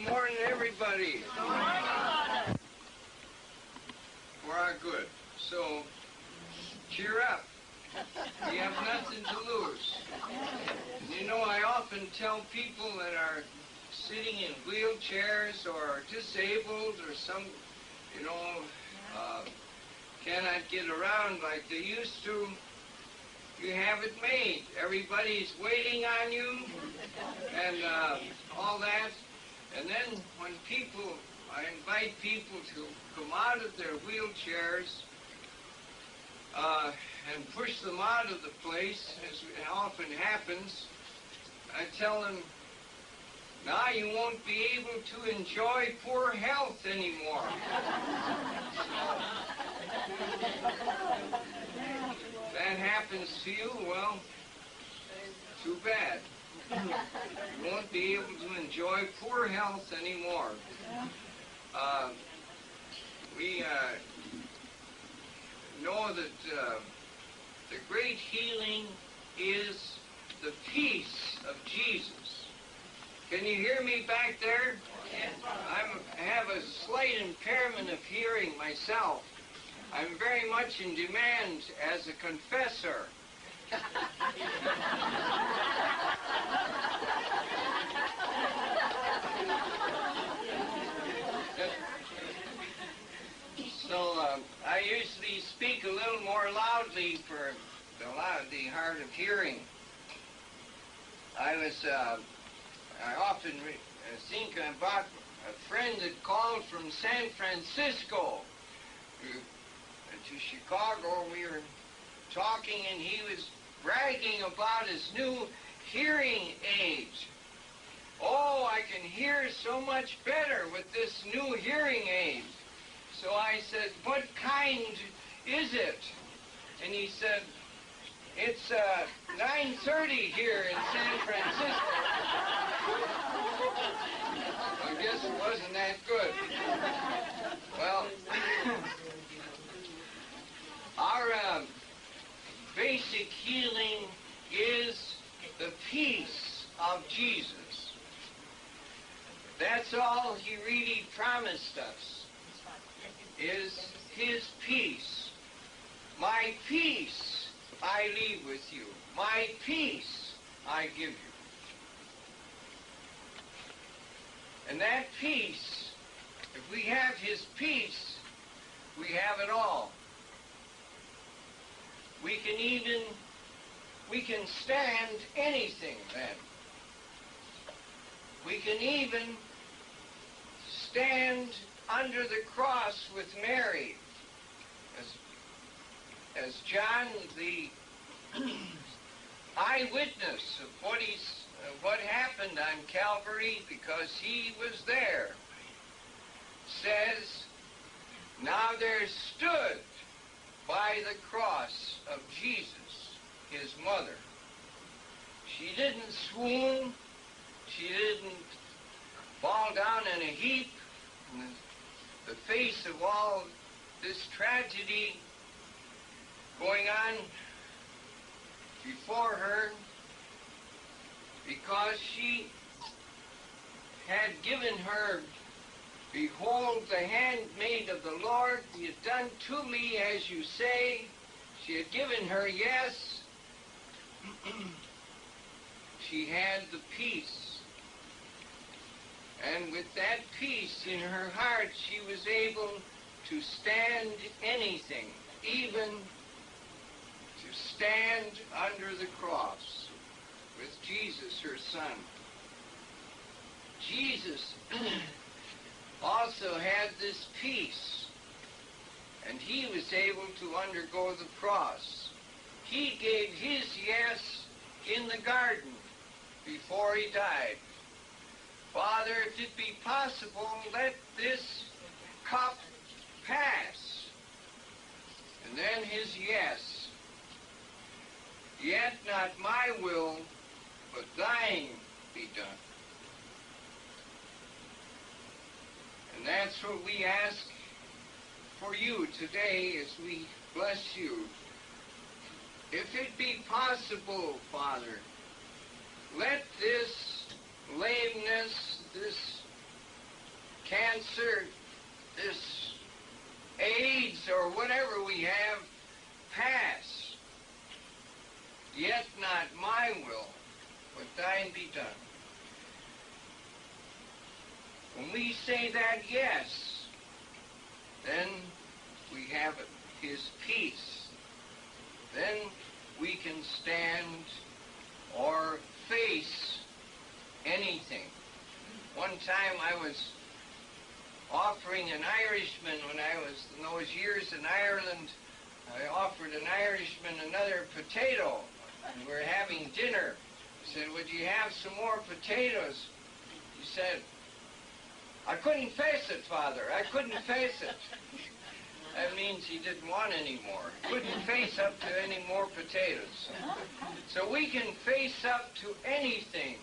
morning, everybody. For our good. So, cheer up. We have nothing to lose. And you know, I often tell people that are sitting in wheelchairs or disabled or some, you know, cannot get around like they used to, you have it made. Everybody's waiting on you and all that. And then when I invite people to come out of their wheelchairs and push them out of the place, as it often happens, I tell them, now you won't be able to enjoy poor health anymore. If that happens to you, well, too bad. You won't be able to enjoy poor health anymore. We know that the great healing is the peace of Jesus. Can you hear me back there? I have a slight impairment of hearing myself. I'm very much in demand as a confessor. So I usually speak a little more loudly for the hard of hearing. I often think about a friend that called from San Francisco to Chicago. We were talking and he was bragging about his new hearing aid. Oh, I can hear so much better with this new hearing aid. So I said, what kind is it? And he said, it's 9:30 here in San Francisco. I guess it wasn't that good. Well, our basic healing is the peace of Jesus. That's all he really promised us, is his peace. My peace I leave with you. My peace I give you. And that peace, if we have his peace, we have it all. We can stand anything then. We can even stand under the cross with Mary. As John, the eyewitness of what happened on Calvary, because he was there, says, now there stood by the cross of Jesus, his mother. She didn't swoon. She didn't fall down in a heap in the face of all this tragedy going on before her, because she had given her, behold, the handmaid of the Lord, be it done to me as you say. She had given her yes. She had the peace. And with that peace in her heart, she was able to stand anything, even to stand under the cross with Jesus, her son. Jesus also had this peace, and he was able to undergo the cross. He gave his yes in the garden before he died. Father, if it be possible, let this cup pass. And then his yes. Yet not my will, but thine be done. And that's what we ask for you today as we bless you. If it be possible, Father, let this lameness, this cancer, this AIDS, or whatever we have, pass. Yet not my will, but thine be done. When we say that yes, then we have his peace. Then we can stand or face anything. One time I was offering an Irishman, when I was in those years in Ireland, I offered an Irishman another potato. We were having dinner. I said, would you have some more potatoes? He said, I couldn't face it, Father. I couldn't face it. That means he didn't want any more. Couldn't face up to any more potatoes. So we can face up to anything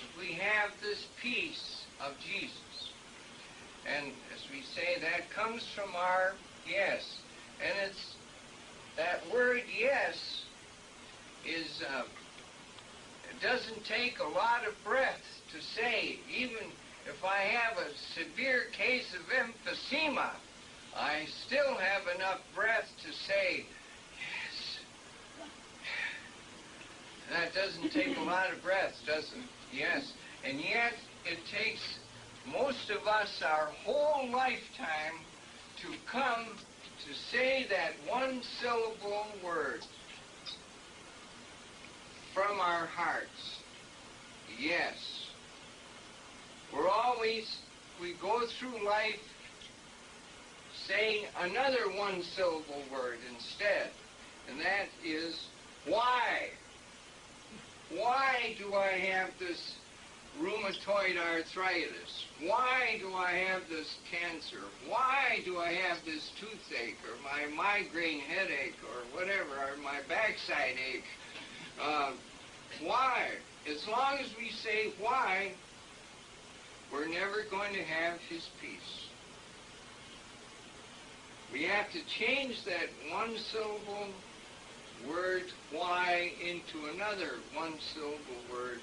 if we have this peace of Jesus. And as we say, that comes from our yes. And it's that word yes is, it doesn't take a lot of breath to say. Even if I have a severe case of emphysema, I still have enough breath to say yes. That doesn't take a lot of breath, does it? Yes. And yet it takes most of us our whole lifetime to come to say that one syllable word from our hearts. Yes. We go through life saying another one syllable word instead, and that is why. Why do I have this rheumatoid arthritis? Why do I have this cancer? Why do I have this toothache, or my migraine headache, or whatever, or my backside ache? Why? As long as we say why, we're never going to have his peace. We have to change that one syllable word why into another one syllable word,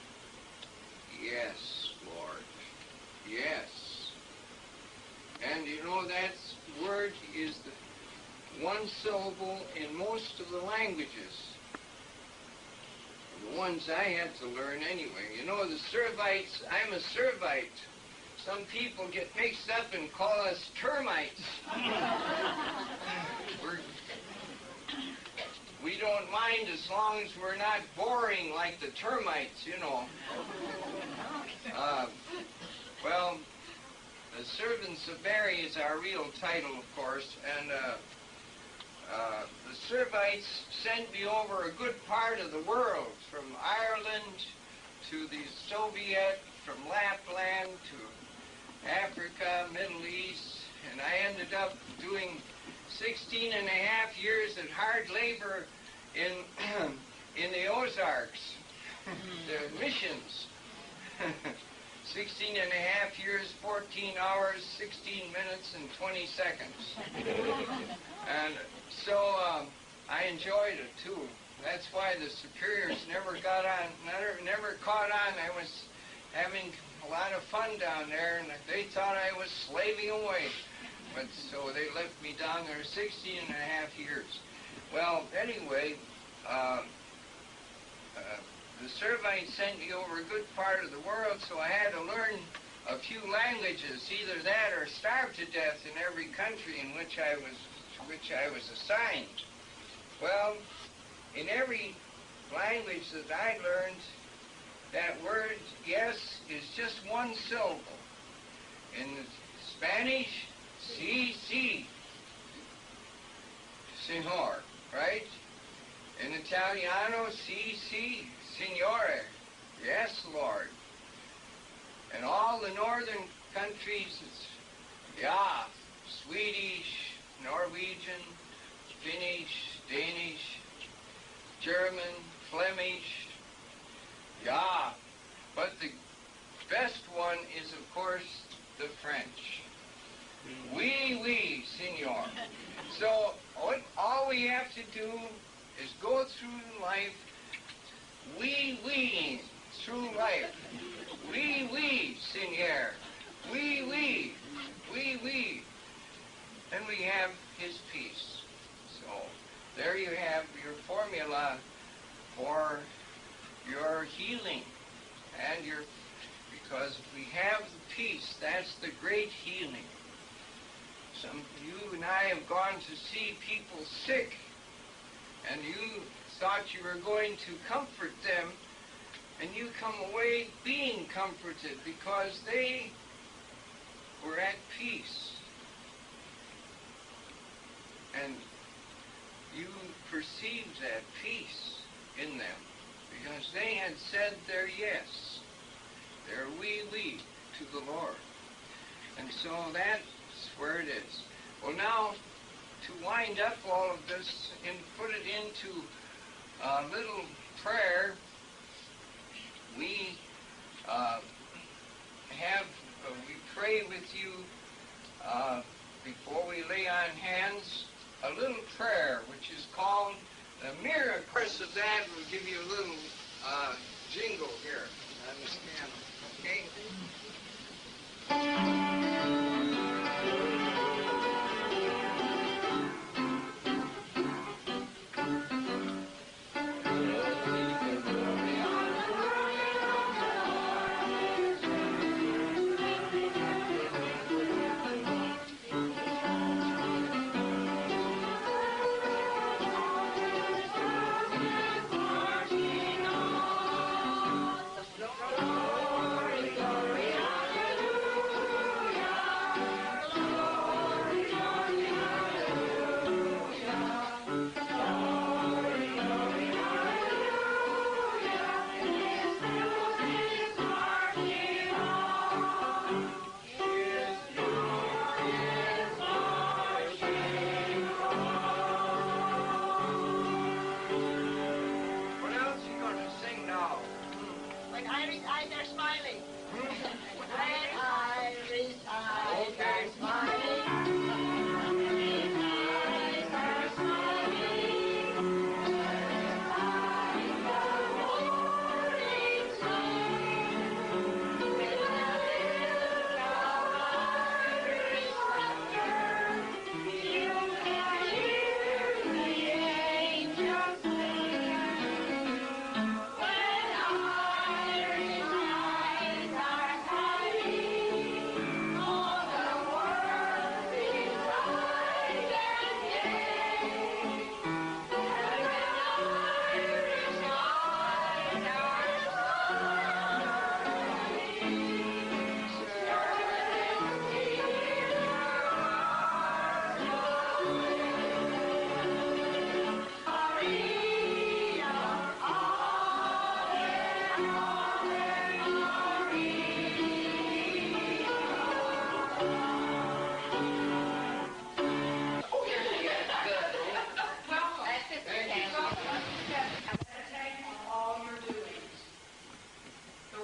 yes, Lord, yes. And you know, that word is the one syllable in most of the languages. The ones I had to learn anyway. You know, the Servites, I'm a Servite. Some people get mixed up and call us termites. We don't mind as long as we're not boring like the termites, you know. Well, the servants of Mary is our real title, of course, and the Servites sent me over a good part of the world, from Ireland to the Soviet, from Lapland to Africa, Middle East, and I ended up doing 16 and a half years at hard labor in the Ozarks, the missions. 16 and a half years, 14 hours, 16 minutes, and 20 seconds. And so I enjoyed it, too. That's why the superiors never got on, never caught on. I was having a lot of fun down there, and they thought I was slaving away. But so they left me down there 16 and a half years. Well, anyway, the Servites sent me over a good part of the world, so I had to learn a few languages, either that or starve to death in every country in which I was assigned. Well, in every language that I learned, that word yes is just one syllable. In Spanish, si, Signor, right? In Italiano, si, Signore, yes, Lord. And all the northern countries, it's ja, Swedish, Norwegian, Finnish, Danish, German, Flemish, ja. But the best one is, of course, the French. Oui, Signor. So all we have to do is go through life, oui, through life. Oui, Signor. Oui, that's the great healing. You and I have gone to see people sick, and you thought you were going to comfort them, and you come away being comforted because they were at peace. And you perceived that peace in them because they had said their yes, their we to the Lord. And so that's where it is. Well, now, to wind up all of this and put it into a little prayer, we we pray with you before we lay on hands a little prayer which is called the miracle. Of course, of that, we'll give you a little jingle here on this piano. Okay?